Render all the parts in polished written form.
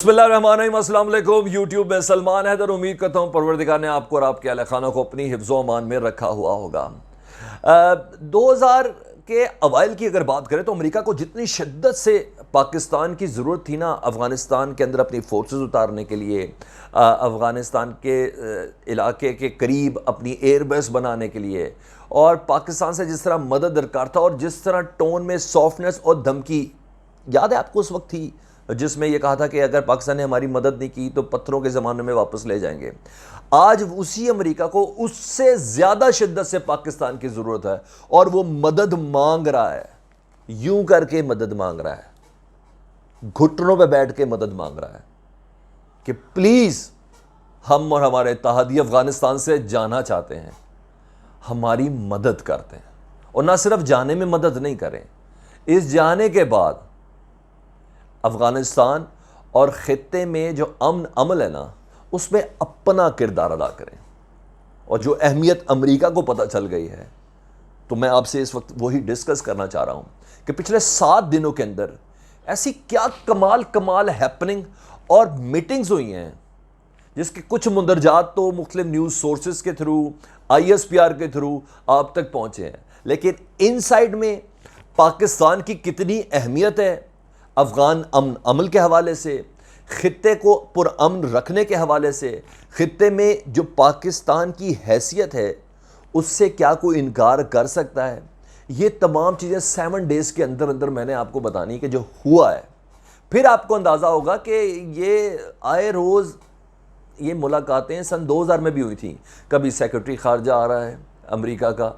بسم اللہ الرحمن الرحیم۔ السلام علیکم۔ یوٹیوب میں سلمان حیدر، امید کرتا ہوں پروردگار نے آپ کو اور آپ کے اہل خانہ کو اپنی حفظ و امان میں رکھا ہوا ہوگا۔ 2000 کے اوائل کی اگر بات کریں تو امریکہ کو جتنی شدت سے پاکستان کی ضرورت تھی نا افغانستان کے اندر اپنی فورسز اتارنے کے لیے، افغانستان کے علاقے کے قریب اپنی ایئر بیس بنانے کے لیے، اور پاکستان سے جس طرح مدد درکار تھا اور جس طرح ٹون میں سافٹنس اور دھمکی یاد ہے آپ کو اس وقت تھی جس میں یہ کہا تھا کہ اگر پاکستان نے ہماری مدد نہیں کی تو پتھروں کے زمانے میں واپس لے جائیں گے۔ آج اسی امریکہ کو اس سے زیادہ شدت سے پاکستان کی ضرورت ہے اور وہ مدد مانگ رہا ہے، یوں کر کے مدد مانگ رہا ہے، گھٹنوں پہ بیٹھ کے مدد مانگ رہا ہے کہ پلیز ہم اور ہمارے اتحادی افغانستان سے جانا چاہتے ہیں، ہماری مدد کرتے ہیں، اور نہ صرف جانے میں مدد نہیں کریں، اس جانے کے بعد افغانستان اور خطے میں جو عمل ہے نا اس میں اپنا کردار ادا کریں۔ اور جو اہمیت امریکہ کو پتہ چل گئی ہے تو میں آپ سے اس وقت وہی ڈسکس کرنا چاہ رہا ہوں کہ پچھلے 7 دنوں کے اندر ایسی کیا کمال ہیپننگ اور میٹنگز ہوئی ہیں جس کے کچھ مندرجات تو مختلف نیوز سورسز کے تھرو، ISPR کے تھرو آپ تک پہنچے ہیں، لیکن ان سائڈ میں پاکستان کی کتنی اہمیت ہے افغان عمل کے حوالے سے، خطے کو پرامن رکھنے کے حوالے سے، خطے میں جو پاکستان کی حیثیت ہے اس سے کیا کوئی انکار کر سکتا ہے، یہ تمام چیزیں 7 ڈیز کے اندر اندر میں نے آپ کو بتانی کہ جو ہوا ہے۔ پھر آپ کو اندازہ ہوگا کہ یہ آئے روز یہ ملاقاتیں سن 2000 میں بھی ہوئی تھیں، کبھی سیکرٹری خارجہ آ رہا ہے امریکہ کا،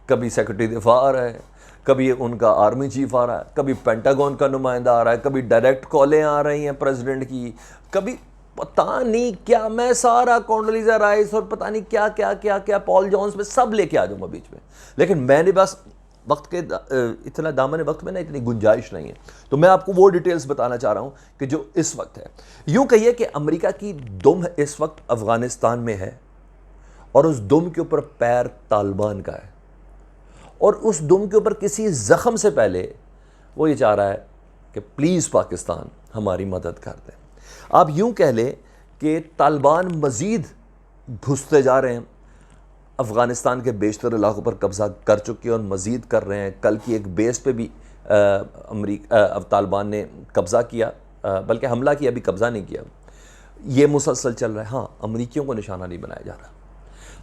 کبھی سیکرٹری دفاع آ رہا ہے، کبھی ان کا آرمی چیف آ رہا ہے، کبھی پینٹاگون کا نمائندہ آ رہا ہے، کبھی ڈائریکٹ کالیں آ رہی ہیں پریزیڈنٹ کی، کبھی پتہ نہیں کیا، میں سارا کونڈولیزا رائس اور پتہ نہیں کیا کیا کیا کیا پال جونز میں سب لے کے آ جاؤں گا بیچ میں، لیکن میں نے بس وقت کے اتنا دامن وقت میں نا اتنی گنجائش نہیں ہے، تو میں آپ کو وہ ڈیٹیلز بتانا چاہ رہا ہوں کہ جو اس وقت ہے۔ یوں کہیے کہ امریکہ کی دم اس وقت افغانستان میں ہے اور اس دم کے اوپر پیر طالبان کا ہے، اور اس دم کے اوپر کسی زخم سے پہلے وہ یہ چاہ رہا ہے کہ پلیز پاکستان ہماری مدد کر دیں۔ آپ یوں کہہ لیں کہ طالبان مزید گھستے جا رہے ہیں، افغانستان کے بیشتر علاقوں پر قبضہ کر چکے اور مزید کر رہے ہیں۔ کل کی ایک بیس پہ بھی طالبان نے قبضہ کیا، بلکہ حملہ کیا، ابھی قبضہ نہیں کیا۔ یہ مسلسل چل رہا ہے۔ ہاں، امریکیوں کو نشانہ نہیں بنایا جا رہا،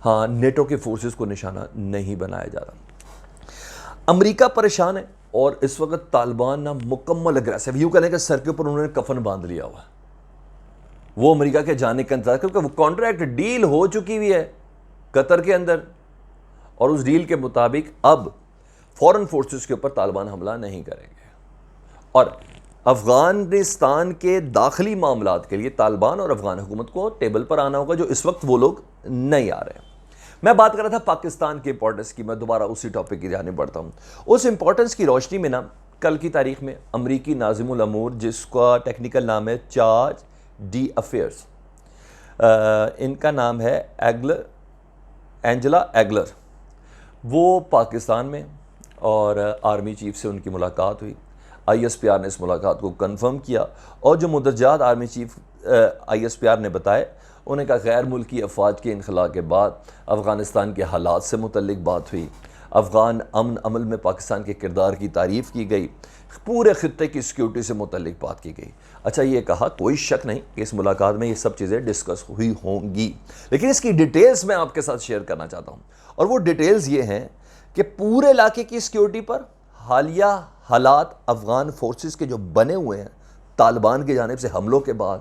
ہاں نیٹو کے فورسز کو نشانہ نہیں بنایا جا رہا۔ امریکہ پریشان ہے اور اس وقت طالبان نا مکمل اگریسو، یوں کہنے کہ سر کے اوپر انہوں نے کفن باندھ لیا ہوا ہے، وہ امریکہ کے جانے کا انتظار، کیونکہ وہ کانٹریکٹ ڈیل ہو چکی ہوئی ہے قطر کے اندر، اور اس ڈیل کے مطابق اب فورن فورسز کے اوپر طالبان حملہ نہیں کریں گے، اور افغانستان کے داخلی معاملات کے لیے طالبان اور افغان حکومت کو ٹیبل پر آنا ہوگا، جو اس وقت وہ لوگ نہیں آ رہے ہیں۔ میں بات کر رہا تھا پاکستان کے امپورٹنس کی، میں دوبارہ اسی ٹاپک کی جانب بڑھتا ہوں۔ اس امپورٹنس کی روشنی میں نا کل کی تاریخ میں امریکی ناظم الامور، جس کا ٹیکنیکل نام ہے چارج ڈی افیئرز، ان کا نام ہے اینجلا ایگلر، وہ پاکستان میں، اور آرمی چیف سے ان کی ملاقات ہوئی۔ ISPR نے اس ملاقات کو کنفرم کیا، اور جو مندرجات آرمی چیف ISPR نے بتائے، انہیں کہا غیر ملکی افواج کے انخلاء کے بعد افغانستان کے حالات سے متعلق بات ہوئی، افغان عمل میں پاکستان کے کردار کی تعریف کی گئی، پورے خطے کی سیکیورٹی سے متعلق بات کی گئی۔ اچھا، یہ کہا کوئی شک نہیں کہ اس ملاقات میں یہ سب چیزیں ڈسکس ہوئی ہوں گی، لیکن اس کی ڈیٹیلز میں آپ کے ساتھ شیئر کرنا چاہتا ہوں، اور وہ ڈیٹیلز یہ ہیں کہ پورے علاقے کی سیکیورٹی پر حالیہ حالات افغان فورسز کے جو بنے ہوئے ہیں طالبان کی جانب سے حملوں کے بعد،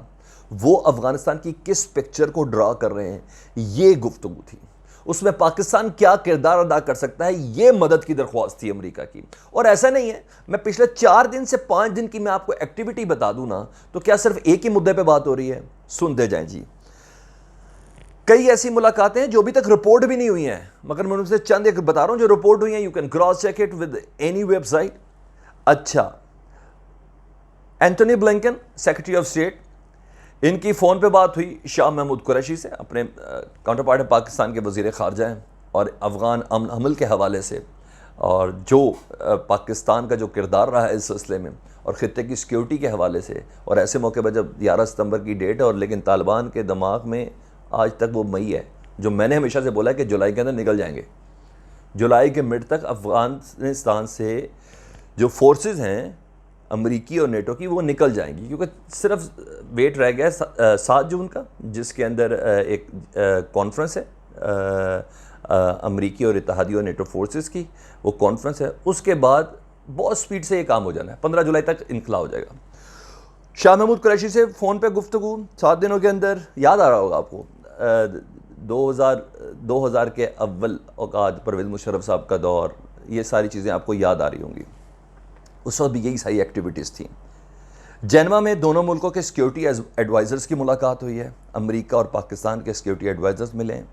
وہ افغانستان کی کس پکچر کو ڈرا کر رہے ہیں، یہ گفتگو تھی۔ اس میں پاکستان کیا کردار ادا کر سکتا ہے، یہ مدد کی درخواست تھی امریکہ کی۔ اور ایسا نہیں ہے میں پچھلے 4 دن سے 5 دن کی میں آپ کو ایکٹیویٹی بتا دوں نا تو کیا صرف ایک ہی مدعے پہ بات ہو رہی ہے؟ سنتے جائیں جی۔ کئی ایسی ملاقاتیں ہیں جو ابھی تک رپورٹ بھی نہیں ہوئی ہیں، مگر میں ان سے چند ایک بتا رہا ہوں جو رپورٹ ہوئی ہیں، you can cross check it with any website. اچھا، Antony Blinken secretary of state, ان کی فون پہ بات ہوئی شاہ محمود قریشی سے، اپنے کاؤنٹر پارٹ پاکستان کے وزیر خارجہ ہیں، اور افغان عمل کے حوالے سے اور جو پاکستان کا جو کردار رہا ہے اس سلسلے میں اور خطے کی سیکیورٹی کے حوالے سے، اور ایسے موقع پر جب 11 ستمبر کی ڈیٹ ہے اور لیکن طالبان کے دماغ میں آج تک وہ مئی ہے، جو میں نے ہمیشہ سے بولا ہے کہ جولائی کے اندر نکل جائیں گے، جولائی کے مڈ تک افغانستان سے جو فورسز ہیں امریکی اور نیٹو کی وہ نکل جائیں گی، کیونکہ صرف ویٹ رہ گیا ہے 7 جون کا، جس کے اندر ایک کانفرنس ہے امریکی اور اتحادی اور نیٹو فورسز کی، وہ کانفرنس ہے، اس کے بعد بہت سپیڈ سے یہ کام ہو جانا ہے، 15 جولائی تک انخلا ہو جائے گا۔ شاہ محمود قریشی سے فون پہ گفتگو 7 دنوں کے اندر، یاد آ رہا ہوگا آپ کو 2000 کے اول اوقات پرویز مشرف صاحب کا دور، یہ ساری چیزیں آپ کو یاد آ رہی ہوں گی، اس وقت بھی یہی ساری ایکٹیویٹیز تھیں۔ جنیوا میں دونوں ملکوں کے سیکیورٹی ایڈوائزرز کی ملاقات ہوئی ہے، امریکہ اور پاکستان کے سیکیورٹی ایڈوائزرز ملے ہیں۔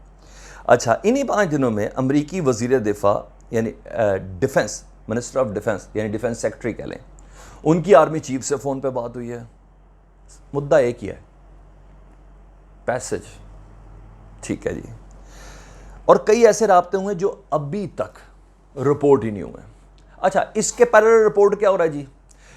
اچھا، انہی 5 دنوں میں امریکی وزیر دفاع یعنی ڈیفنس، منسٹر آف ڈیفنس یعنی ڈیفنس سیکٹری کہہ لیں، ان کی آرمی چیف سے فون پہ بات ہوئی ہے، مدعا ایک ہی ہے، پیسج، ٹھیک ہے جی، اور کئی ایسے رابطے ہوئے جو ابھی تک رپورٹ ہی نہیں ہوئے۔ اچھا، اس کے پیرلل رپورٹ کیا ہو رہا ہے جی؟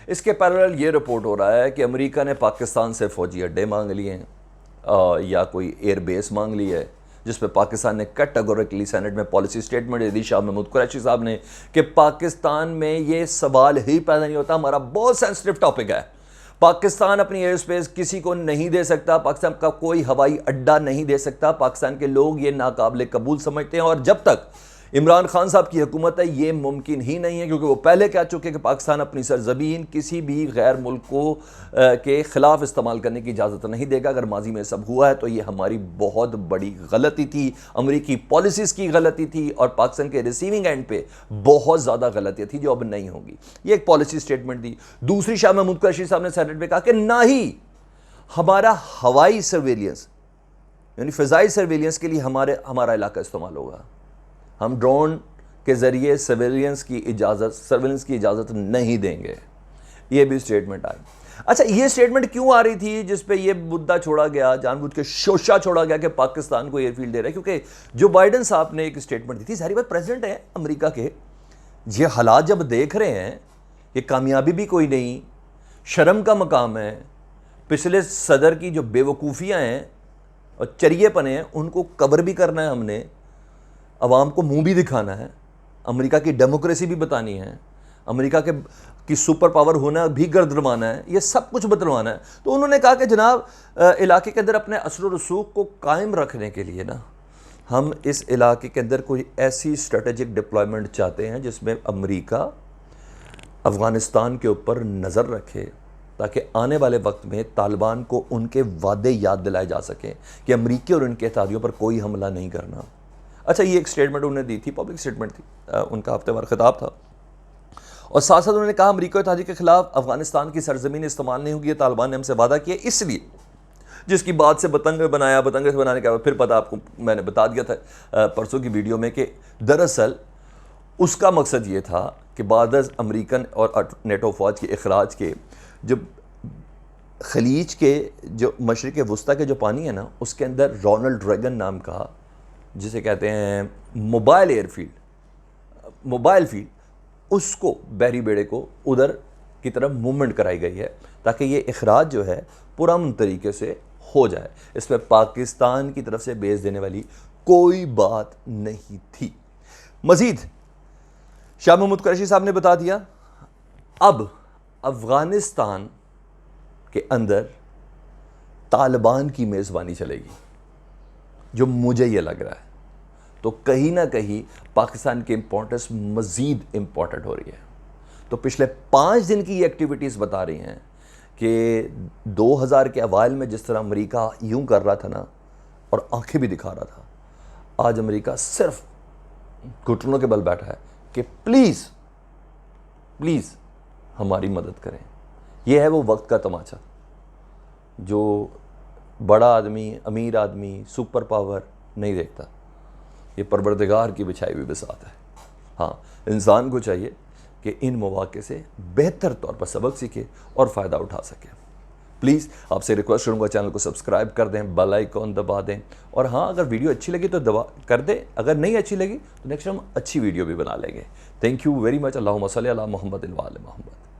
اس کے پیرلل یہ رپورٹ ہو رہا ہے کہ امریکہ نے پاکستان سے فوجی اڈے مانگ لیے ہیں یا کوئی ایئر بیس مانگ لی ہے، جس پہ پاکستان نے کیٹیگورکلی سینٹ میں پالیسی سٹیٹمنٹ دے دی شاہ محمود قریشی صاحب نے کہ پاکستان میں یہ سوال ہی پیدا نہیں ہوتا، ہمارا بہت سینسٹیو ٹاپک ہے، پاکستان اپنی ایئر اسپیس کسی کو نہیں دے سکتا، پاکستان کا کوئی ہوائی اڈا نہیں دے سکتا، پاکستان کے لوگ یہ ناقابل قبول سمجھتے ہیں، اور جب تک عمران خان صاحب کی حکومت ہے یہ ممکن ہی نہیں ہے، کیونکہ وہ پہلے کہہ چکے کہ پاکستان اپنی سرزمین کسی بھی غیر ملک کو کے خلاف استعمال کرنے کی اجازت نہیں دے گا۔ اگر ماضی میں سب ہوا ہے تو یہ ہماری بہت بڑی غلطی تھی، امریکی پالیسیز کی غلطی تھی، اور پاکستان کے ریسیونگ اینڈ پہ بہت زیادہ غلطی تھی جو اب نہیں ہوگی۔ یہ ایک پالیسی سٹیٹمنٹ دی۔ دوسری، شاہ محمود قریشی صاحب نے سینٹ میں کہا کہ نہ ہی ہمارا ہوائی سرویلینس یعنی فضائی سرویلینس کے لیے ہمارا علاقہ استعمال ہوگا، ہم ڈرون کے ذریعے سرویلنس کی اجازت نہیں دیں گے۔ یہ بھی سٹیٹمنٹ آئی۔ اچھا، یہ سٹیٹمنٹ کیوں آ رہی تھی جس پہ یہ مدعا چھوڑا گیا، جان بوجھ کے شوشہ چھوڑا گیا کہ پاکستان کو ایئر فیلڈ دے رہا ہے؟ کیونکہ جو بائیڈن صاحب نے ایک سٹیٹمنٹ دی تھی، ظاہری بات پریزیڈنٹ ہے امریکہ کے، یہ حالات جب دیکھ رہے ہیں کہ کامیابی بھی کوئی نہیں، شرم کا مقام ہے، پچھلے صدر کی جو بے وقوفیاں ہیں اور چریے پنے ہیں ان کو کور بھی کرنا ہے، ہم نے عوام کو منہ بھی دکھانا ہے، امریکہ کی ڈیموکریسی بھی بتانی ہے، امریکہ کی سپر پاور ہونا بھی گردروانا ہے، یہ سب کچھ بتلوانا ہے۔ تو انہوں نے کہا کہ جناب علاقے کے اندر اپنے اثر و رسوخ کو قائم رکھنے کے لیے نا ہم اس علاقے کے اندر کوئی ایسی اسٹریٹجک ڈپلائمنٹ چاہتے ہیں جس میں امریکہ افغانستان کے اوپر نظر رکھے، تاکہ آنے والے وقت میں طالبان کو ان کے وعدے یاد دلائے جا سکیں کہ امریکی اور ان کے اتحادیوں پر کوئی حملہ نہیں کرنا۔ اچھا، یہ ایک سٹیٹمنٹ انہوں نے دی تھی، پبلک سٹیٹمنٹ تھی، ان کا ہفتے وار خطاب تھا، اور ساتھ ساتھ انہوں نے کہا امریکہ اور اتحادی کے خلاف افغانستان کی سرزمین استعمال نہیں ہوگی، یہ طالبان نے ہم سے وعدہ کیا، اس لیے جس کی بات سے بتنگ سے بنانے کا پھر پتہ آپ کو میں نے بتا دیا تھا پرسوں کی ویڈیو میں کہ دراصل اس کا مقصد یہ تھا کہ بعد از امریکن اور نیٹو فوج کے اخراج کے جو خلیج کے جو مشرق وسطیٰ کے جو پانی ہے نا، اس کے اندر رونلڈ ریگن نام کا جسے کہتے ہیں موبائل فیلڈ، اس کو بحری بیڑے کو ادھر کی طرف موومنٹ کرائی گئی ہے تاکہ یہ اخراج جو ہے پرامن طریقے سے ہو جائے۔ اس میں پاکستان کی طرف سے بیچ دینے والی کوئی بات نہیں تھی۔ مزید شاہ محمود قریشی صاحب نے بتا دیا اب افغانستان کے اندر طالبان کی میزبانی چلے گی، جو مجھے یہ لگ رہا ہے تو کہیں نہ کہیں پاکستان کی امپورٹنس مزید امپورٹنٹ ہو رہی ہے۔ تو پچھلے 5 دن کی یہ ایکٹیویٹیز بتا رہی ہیں کہ 2000 کے اوائل میں جس طرح امریکہ یوں کر رہا تھا نا اور آنکھیں بھی دکھا رہا تھا، آج امریکہ صرف گھٹنوں کے بل بیٹھا ہے کہ پلیز ہماری مدد کریں۔ یہ ہے وہ وقت کا تماچا جو بڑا آدمی، امیر آدمی، سپر پاور نہیں دیکھتا، یہ پروردگار کی بچھائی ہوئی بساط ہے۔ ہاں، انسان کو چاہیے کہ ان مواقع سے بہتر طور پر سبق سیکھے اور فائدہ اٹھا سکے۔ پلیز آپ سے ریکویسٹ کروں گا چینل کو سبسکرائب کر دیں, بیل آئیکن دبا دیں, اور ہاں اگر ویڈیو اچھی لگی تو دبا کر دیں, اگر نہیں اچھی لگی تو نیکسٹ ہم اچھی ویڈیو بھی بنا لیں گے. Thank you very much. اللہم صلی علی محمد و آل محمد.